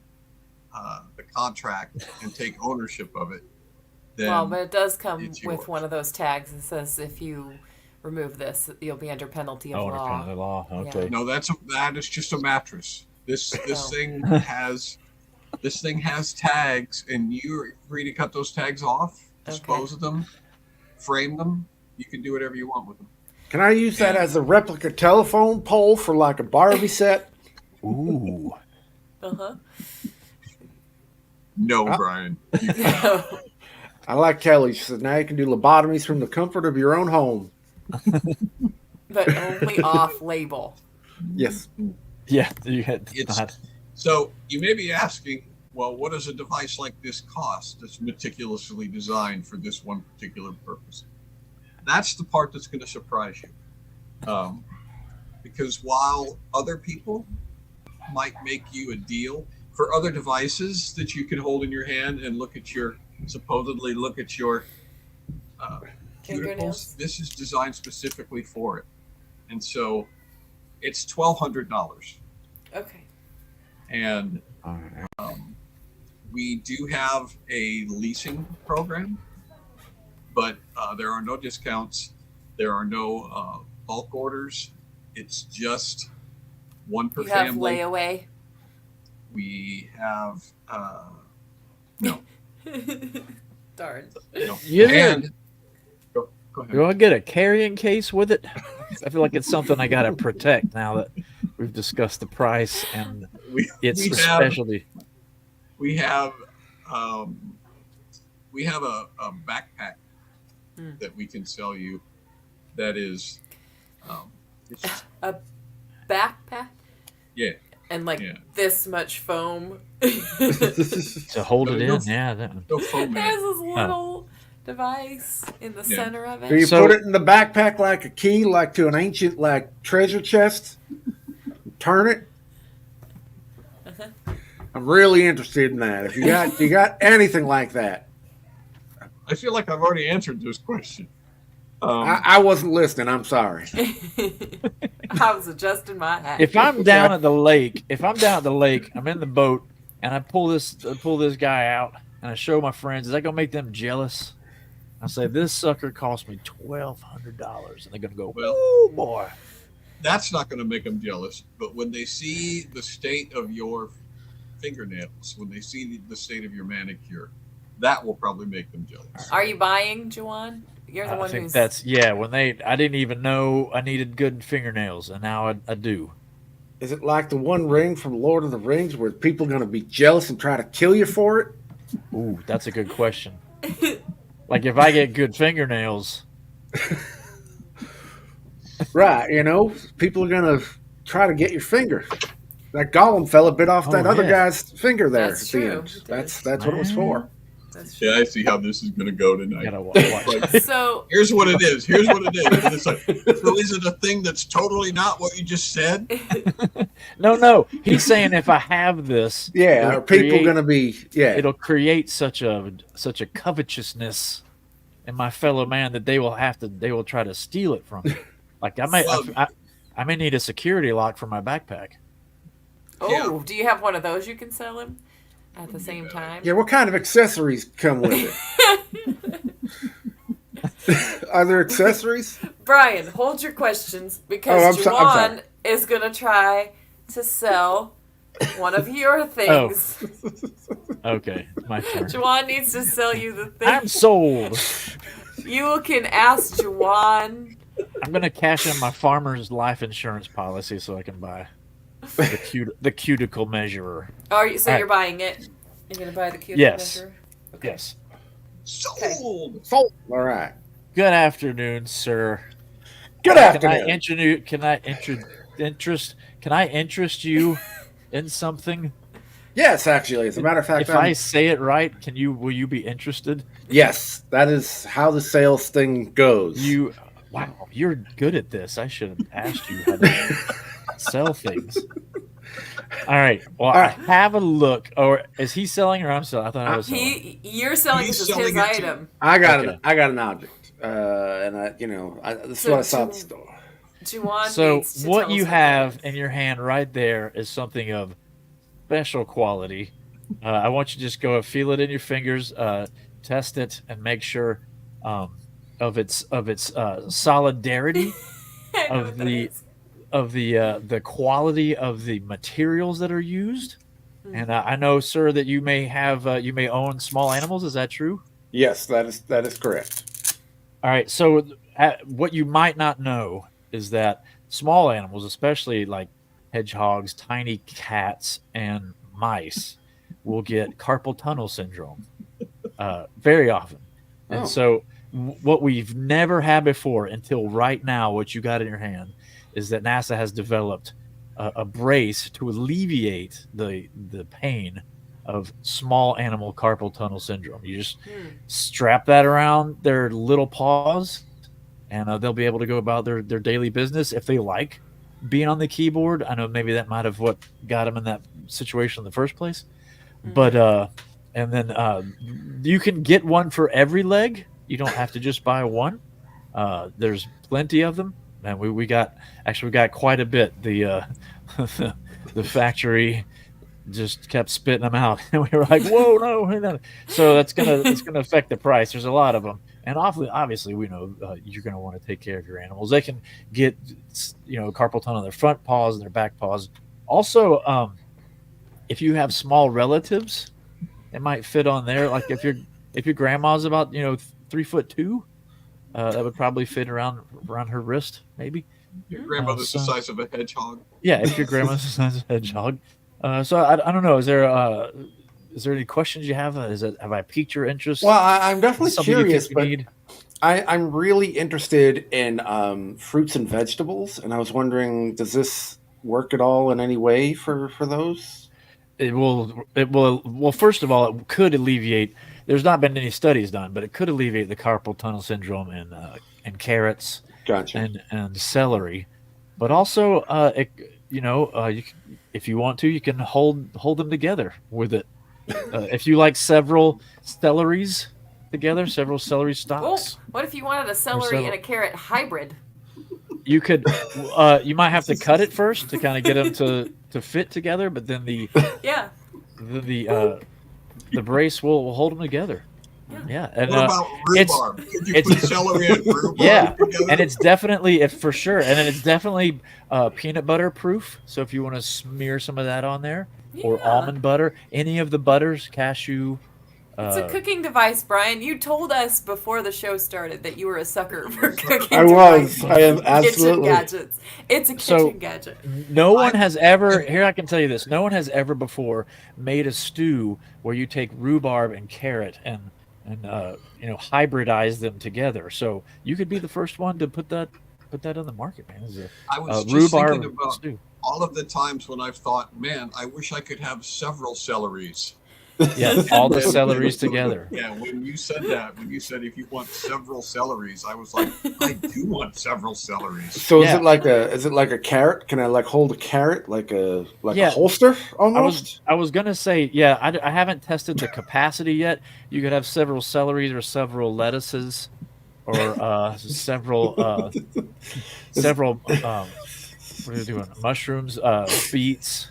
contract and take ownership of it. Well, but it does come with one of those tags that says if you remove this, you'll be under penalty of law. Penalty law. Okay. Yeah. No, that is just a mattress. This thing has tags, and you're free to cut those tags off, dispose of them, frame them. You can do whatever you want with them. Can I use that as a replica telephone pole for like a Barbie set? Ooh. No, Brian. I like Kelly. She says now you can do lobotomies from the comfort of your own home. But only off label. Yes. Yeah, you had not. So you may be asking, well, what does a device like this cost that's meticulously designed for this one particular purpose? That's the part that's going to surprise you. Because while other people might make you a deal for other devices that you can hold in your hand and supposedly look at your cuticles, this is designed specifically for it. And so it's $1,200. Okay. And we do have a leasing program, but there are no discounts. There are no bulk orders. It's just one per family. You have layaway? We have no. Darn. No. And go ahead. Do I get a carrying case with it? I feel like it's something I got to protect now that we've discussed the price and it's a specialty. We have a backpack that we can sell you. That is, it's just, a backpack. Yeah. And this much foam to hold it in. No foam. There's this little device in the center of it. Do you put it in the backpack like a key, like to an ancient treasure chest? Turn it. I'm really interested in that. If you got anything like that. I feel like I've already answered this question. I wasn't listening. I'm sorry. I was adjusting my hat. If I'm down at the lake, I'm in the boat, and I pull this guy out, and I show my friends, is that gonna make them jealous? I say this sucker cost me $1,200, and they're gonna go, well, oh boy. That's not going to make them jealous. But when they see the state of your fingernails, when they see the state of your manicure, that will probably make them jealous. Are you buying, Juan? You're the one who's... I didn't even know I needed good fingernails, and now I do. Is it like the One Ring from Lord of the Rings where people are going to be jealous and try to kill you for it? Ooh, that's a good question. Like if I get good fingernails... Right, people are going to try to get your finger. That Gollum fella bit off that other guy's finger there. That's true. That's what it was for. Yeah, I see how this is going to go tonight. Watch. So here's what it is. And it's like, so is it a thing that's totally not what you just said? No. He's saying if I have this, are people going to be? Yeah, it'll create such a covetousness in my fellow man that they will try to steal it from me. Like I may need a security lock for my backpack. Oh, do you have one of those you can sell him at the same time? Yeah, what kind of accessories come with it? Are there accessories? Brian, hold your questions because Juan is going to try to sell one of your things. Oh. Okay, my turn. Juan needs to sell you the thing. I'm sold. You can ask Juan. I'm going to cash in my farmer's life insurance policy so I can buy the cuticle measurer. Oh, you're buying it? You're going to buy the cuticle measurer? Okay. Yes. Sold. Sold. All right. Good afternoon, sir. Good afternoon. Can I interest you in something? Yes, actually, as a matter of fact, if I say it right, will you be interested? Yes, that is how the sales thing goes. Wow, you're good at this. I should have asked you how to sell things. All right. Well, I have a look. Or is he selling or I'm selling? I thought I was selling. You're selling this as his item. I got an object, and this is what I saw at the store. Juwan so what you have in your hand right there is something of special quality. I want you to just go feel it in your fingers, test it, and make sure of its solidarity, of the quality of the materials that are used. And I know, sir, that you may own small animals. Is that true? Yes, that is correct. All right. So what you might not know is that small animals, especially like hedgehogs, tiny cats, and mice, will get carpal tunnel syndrome very often. And so what we've never had before until right now, what you got in your hand, is that NASA has developed a brace to alleviate the pain of small animal carpal tunnel syndrome. You just strap that around their little paws, and they'll be able to go about their daily business if they like being on the keyboard. I know maybe that might have what got them in that situation in the first place. But and then you can get one for every leg. You don't have to just buy one. There's plenty of them, and we got quite a bit. The factory just kept spitting them out, and we were like, "Whoa, no!" So that's gonna affect the price. There's a lot of them, and obviously we know you're gonna want to take care of your animals. They can get carpal tunnel on their front paws and their back paws. Also, if you have small relatives, it might fit on there. Like if your grandma's about 3'2", that would probably fit around her wrist, maybe. Your grandmother's the size of a hedgehog. Yeah, if your grandmother's the size of a hedgehog. So I don't know. Is there any questions you have? Have I piqued your interest? Well, I'm definitely curious, but I'm really interested in fruits and vegetables, and I was wondering, does this work at all in any way for those? It will. Well, first of all, it could alleviate. There's not been any studies done, but it could alleviate the carpal tunnel syndrome in carrots, gotcha, and celery. But also, if you want to, you can hold them together with it. If you like several celeries together, several celery stalks. Oh, what if you wanted a celery and a carrot hybrid? You could. You might have to cut it first to kind of get them to fit together, but then the brace will hold them together. Yeah. And what about rhubarb? Could you put celery and rhubarb together? And it's definitely, for sure, and it's definitely peanut butter proof. So if you want to smear some of that on there, or almond butter, any of the butters, cashew. It's a cooking device, Brian. You told us before the show started that you were a sucker for cooking devices. I am absolutely. Kitchen gadgets. It's a kitchen gadget. No one has ever, here I can tell you this, no one has ever before made a stew where you take rhubarb and carrot and hybridize them together. So you could be the first one to put that on the market, man. I was just thinking about all of the times when I've thought, man, I wish I could have several celeries. Yeah, all the celeries together. Yeah, when you said if you want several celeries, I was like, I do want several celeries. So is it like a carrot? Can I like hold a carrot like a holster almost? I was gonna say, yeah, I haven't tested the capacity yet. You could have several celeries or several lettuces or several what are you doing? Mushrooms, beets,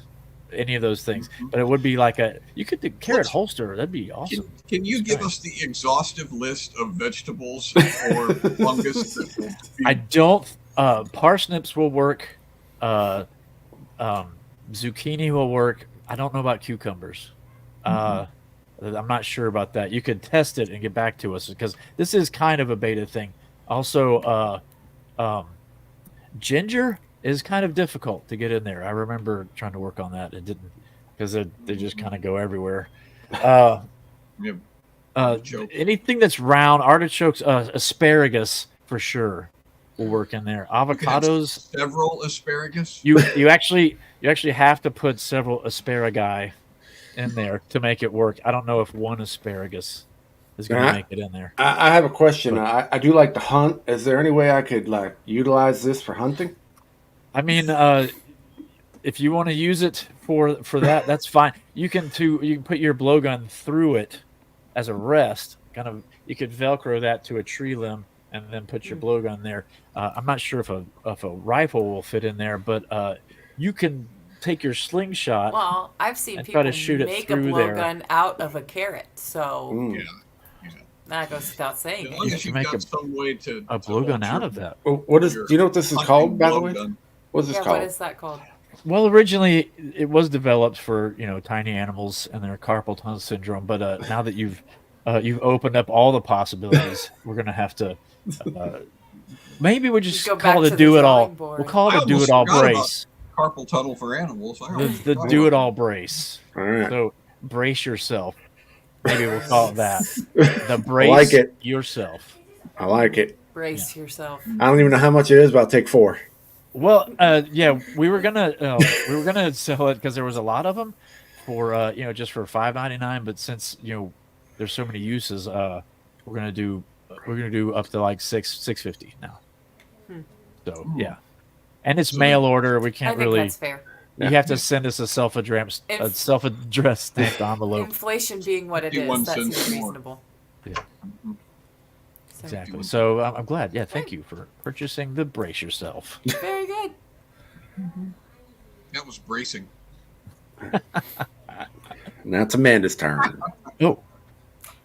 any of those things. But it would be like you could do carrot holster. That'd be awesome. Can you give us the exhaustive list of vegetables or fungus that will be... I don't. Parsnips will work. Zucchini will work. I don't know about cucumbers. I'm not sure about that. You could test it and get back to us because this is kind of a beta thing. Also, ginger is kind of difficult to get in there. I remember trying to work on that. It didn't because they just kind of go everywhere. Anything that's round, artichokes, asparagus for sure will work in there. Avocados, several asparagus. You actually have to put several asparagus in there to make it work. I don't know if one asparagus is going to make it in there. I have a question. I do like to hunt. Is there any way I could like utilize this for hunting? I mean, if you want to use it for that, that's fine. You can put your blowgun through it as a rest. You could Velcro that to a tree limb and then put your blowgun there. I'm not sure if a rifle will fit in there, but you can take your slingshot. Well, I've seen people try to shoot make it a through blowgun out of a carrot, so that goes without saying. As long as you've got some way to a blowgun out of that. What is? Do you know what this is called, by the way? What is this called? What is that called? Well, originally it was developed for tiny animals and their carpal tunnel syndrome, but now that you've opened up all the possibilities, we're gonna have to maybe we just call it a do it all. We'll call it a do it all brace. Carpal tunnel for animals. The do it all brace. All right. So brace yourself. Maybe we'll call it that. The brace like it. yourself. I like it. Brace yourself. I don't even know how much it is, but I'll take 4. Well, we were gonna sell it because there was a lot of them for just for $5.99. But since there's so many uses, we're gonna do up to like $6.50 now. So yeah, and it's mail order. We can't really. That's fair. You have to send us a self-addressed stamped envelope. Inflation being what it is, that seems reasonable. Yeah. Exactly. So I'm glad. Yeah, thank you for purchasing the brace yourself. Very good. That was bracing. Now it's Amanda's turn. Oh.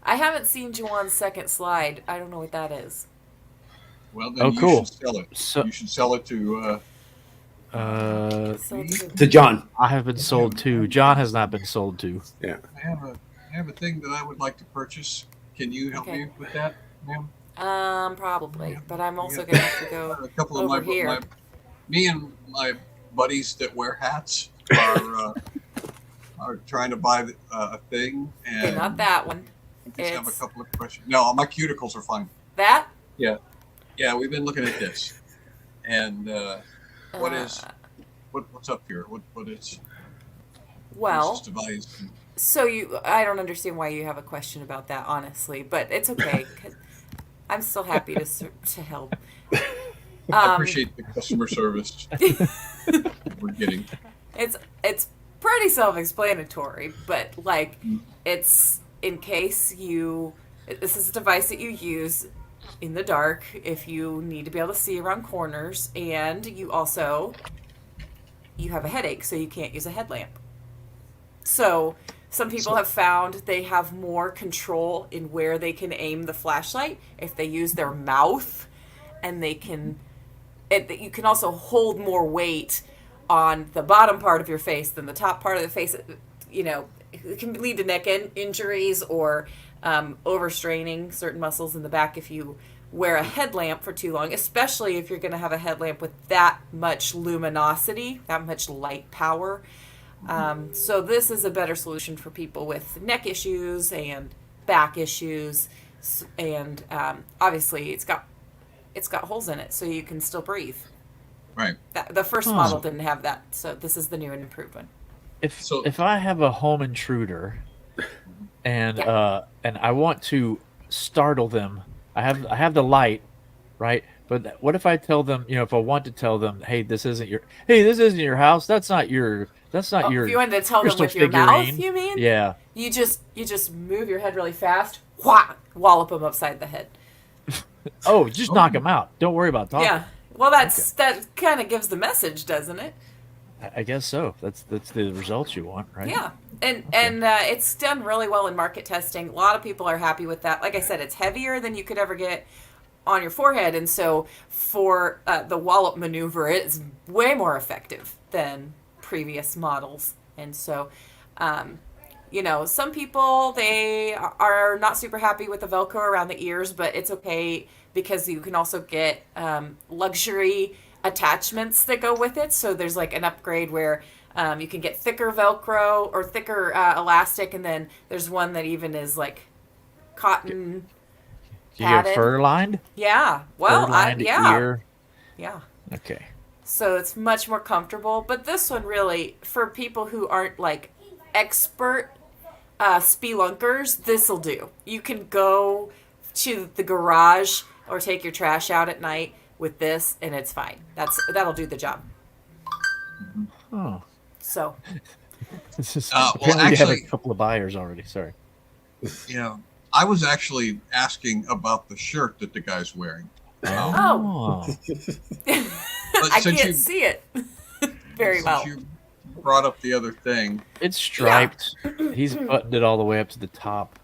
I haven't seen Juan's second slide. I don't know what that is. Well, then you should sell it. You should sell it to John. I have been sold to. John has not been sold to. Yeah. I have a thing that I would like to purchase. Can you help me with that, ma'am? Probably, but I'm also going to have to go a couple over of here. Me and my buddies that wear hats are trying to buy a thing. And okay, not that one. I just have a couple of questions. No, my cuticles are fine. That? Yeah. Yeah, we've been looking at this. And what's up here? What is well, this device? So I don't understand why you have a question about that, honestly, but it's okay. I'm still happy to help. I appreciate the customer service we're getting. It's pretty self-explanatory, but like it's in case this is a device that you use in the dark if you need to be able to see around corners, and you have a headache, so you can't use a headlamp. So some people have found they have more control in where they can aim the flashlight if they use their mouth, and you can also hold more weight on the bottom part of your face than the top part of the face. It can lead to neck injuries or overstraining certain muscles in the back if you wear a headlamp for too long, especially if you're going to have a headlamp with that much luminosity, that much light power. So this is a better solution for people with neck issues and back issues, and obviously it's got holes in it, so you can still breathe. Right. The first model didn't have that, so this is the new and improved one. If I have a home intruder and I want to startle them. I have the light, right? But what if I tell them, if I want to tell them, hey, this isn't your house. That's not your If you wanted to tell them with your mouth, you mean? Yeah. You just move your head really fast, wallop them upside the head. Oh, just knock them out. Don't worry about talking. Yeah. Well, that kind of gives the message, doesn't it? I guess so. That's the results you want, right? Yeah. And it's done really well in market testing. A lot of people are happy with that. Like I said, it's heavier than you could ever get on your forehead, and so for the wallop maneuver, it's way more effective than previous models. And so, some people, they are not super happy with the Velcro around the ears, but it's okay because you can also get luxury attachments that go with it. So there's like an upgrade where you can get thicker Velcro or thicker elastic, and then there's one that even is like cotton. You get fur lined? Yeah. Well, ear. Yeah. Okay. So it's much more comfortable. But this one really, for people who aren't like expert spelunkers, this'll do. You can go to the garage or take your trash out at night with this, and it's fine. That'll do the job. Oh. So. Well, actually, have a couple of buyers already. Sorry. Yeah. I was actually asking about the shirt that the guy's wearing. Oh. I can't see it very well. You brought up the other thing. It's striped. Yeah. He's buttoned it all the way up to the top.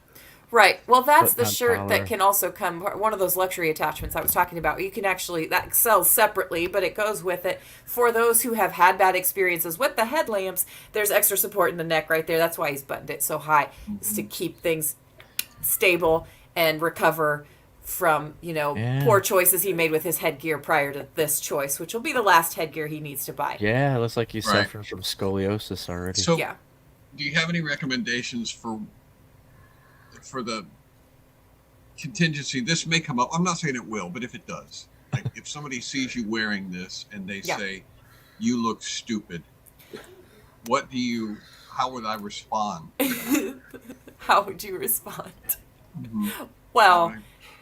Right. Well, that's the shirt that can also come, one of those luxury attachments I was talking about. You can actually, that sells separately, but it goes with it. For those who have had bad experiences with the headlamps, there's extra support in the neck right there. That's why he's buttoned it so high, is to keep things stable and recover from poor choices he made with his headgear prior to this choice, which will be the last headgear he needs to buy. Yeah, it looks like he's suffering from scoliosis already. So, do you have any recommendations for the contingency? This may come up. I'm not saying it will, but if it does, like if somebody sees you wearing this and they say you look stupid, how would I respond? How would you respond? Mm-hmm. Well,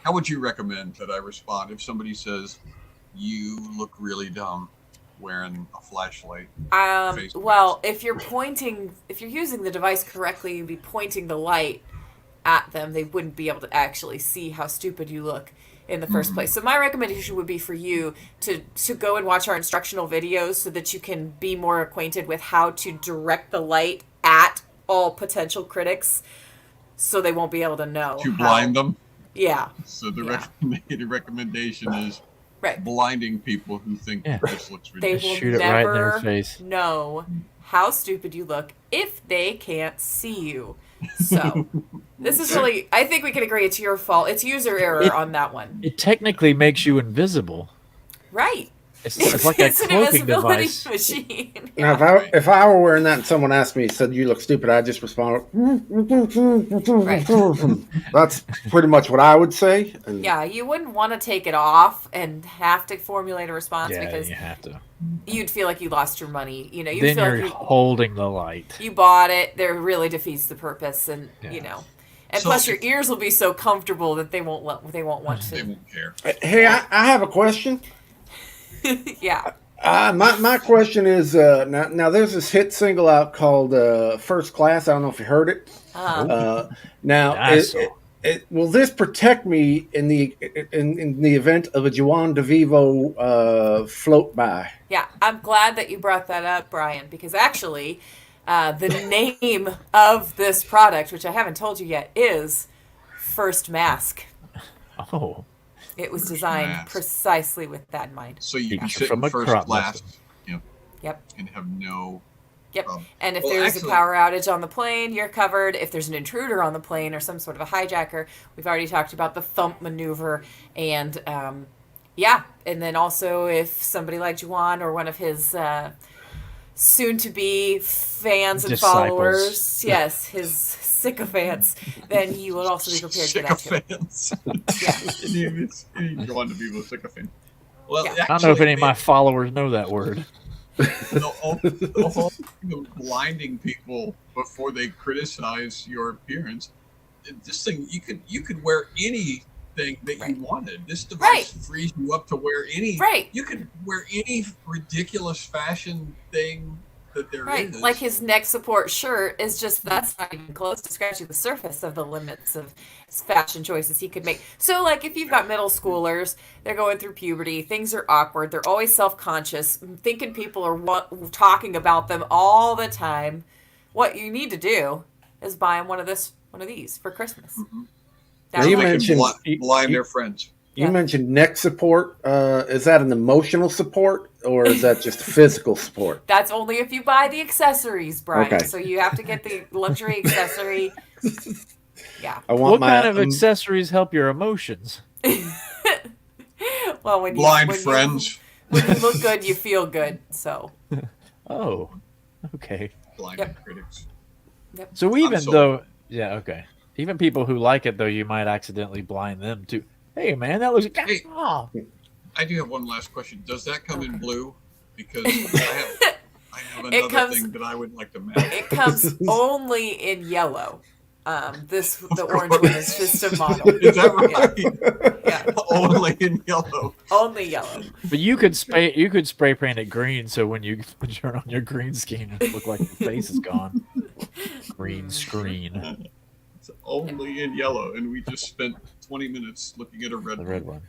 how would you recommend that I respond if somebody says you look really dumb wearing a flashlight? Well, if you're using the device correctly, you'd be pointing the light at them. They wouldn't be able to actually see how stupid you look in the first place. So my recommendation would be for you to go and watch our instructional videos so that you can be more acquainted with how to direct the light at all potential critics, so they won't be able to know. To blind them? Yeah. So the recommendation is right. blinding people who think this looks ridiculous. They will shoot it right in their face. Know how stupid you look if they can't see you. So this is really, I think we can agree it's your fault. It's user error on that one. It technically makes you invisible. Right. It's like a cloaking device. Machine. Now, if I were wearing that and someone asked me, said you look stupid, I'd just respond. Right. That's pretty much what I would say. And yeah, you wouldn't want to take it off and have to formulate a response because you have to. You'd feel like you lost your money. You'd then feel you're like holding the light. You bought it. That really defeats the purpose, and And so, plus, your ears will be so comfortable that they won't want to. They won't care. Hey, I have a question. Yeah. My question is now there's this hit single out called First Class. I don't know if you heard it. Now, will this protect me in the event of a Juan DeVivo float by? Yeah, I'm glad that you brought that up, Brian, because actually the name of this product, which I haven't told you yet, is First Mask. Oh. It was designed precisely with that in mind. So you can sit in first class, yep, and have no. Yep. Problem. And if there's a power outage on the plane, you're covered. If there's an intruder on the plane or some sort of a hijacker, we've already talked about the thump maneuver, and and then also if somebody like Juan or one of his soon-to-be fans and followers, his sycophants, then he will also be prepared for that too. You want to be a sycophant. Well, I don't know if any of my followers know that word. The whole thing of blinding people before they criticize your appearance this thing you could wear anything that you wanted. This device frees you up to wear any. Right. You could wear any ridiculous fashion thing that there is. Like his neck support shirt is just, that's not even close to scratching the surface of the limits of fashion choices he could make. So like if you've got middle schoolers, they're going through puberty, things are awkward, they're always self-conscious, thinking people are talking about them all the time. What you need to do is buy them one of these for Christmas. Mm-hmm. Now you mentioned blind their friends. You mentioned neck support. Is that an emotional support or is that just physical support? That's only if you buy the accessories, Brian. Okay. So you have to get the luxury accessory. Yeah. What kind of accessories help your emotions? Well, when friends. When you look good, you feel good. So. Oh, okay. Blind critics. Yep. So even people who like it, though, you might accidentally blind them too. Hey, man, that looks. Hey, I do have one last question. Does that come in blue? Because I have another thing that I would like to match. It comes only in yellow. The orange one is just a model. Is that right? Yeah. Only in yellow. Only yellow. But you could spray paint it green, so when you turn on your green screen, it look like your face is gone. Green screen. It's only in yellow, and we just spent 20 minutes looking at a red one.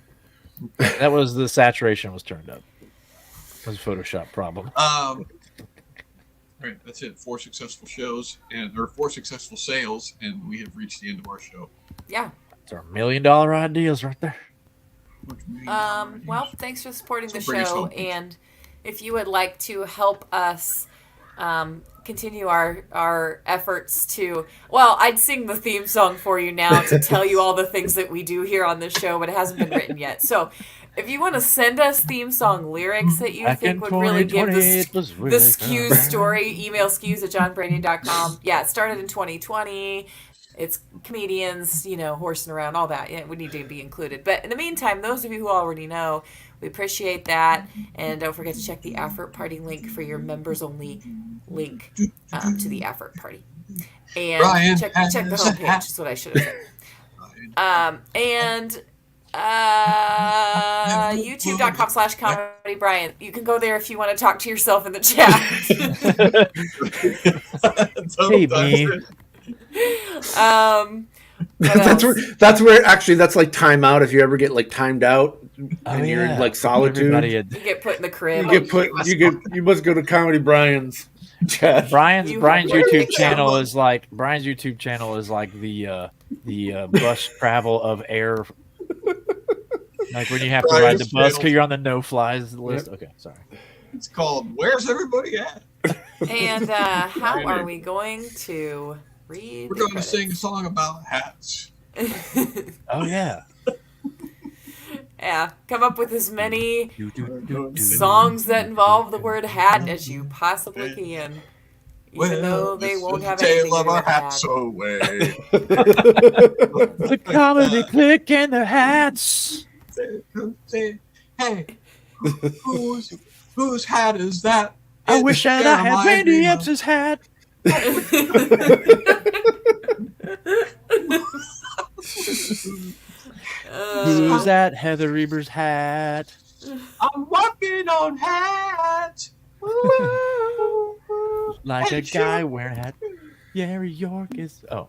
That was the saturation was turned up. It was a Photoshop problem. Right, that's it. 4 successful shows or 4 successful sales, and we have reached the end of our show. Yeah. It's our $1 million ideas right there. Well, thanks for supporting the show, and if you would like to help us continue our efforts to, well, I'd sing the theme song for you now to tell you all the things that we do here on this show, but it hasn't been written yet. So if you want to send us theme song lyrics that you think would really give the SCQS story, email skews@johnbranian.com. Yeah, it started in 2020. It's comedians, horsing around, all that. Yeah, we need to be included. But in the meantime, those of you who already know, we appreciate that. And don't forget to check the Effort Party link for your members-only link to the Effort Party. And Brian check the homepage is what I should have said. And youtube.com/comedy Brian. You can go there if you want to talk to yourself in the chat. Hey, me. That's where actually that's like timeout. If you ever get like timed out and you're in like solitude, you get put in the crib. You must go to Comedy Brian's chat. Brian's YouTube channel is like the bus travel of air. Like when you have to ride the bus because you're on the no-flies list. Yep. Okay, sorry. It's called Where's Everybody At? And how are we going to read? We're going to sing a song about hats. Oh, yeah. Yeah, come up with as many songs that involve the word hat as you possibly can. Even though they won't have anything to do with hats away. The comedy click and the hats. Hey, whose hat is that? I wish that I had Randy Epps' hat. Who's that Heather Reber's hat? I'm working on hats. Like a guy wearing a hat. Gary York is... Oh.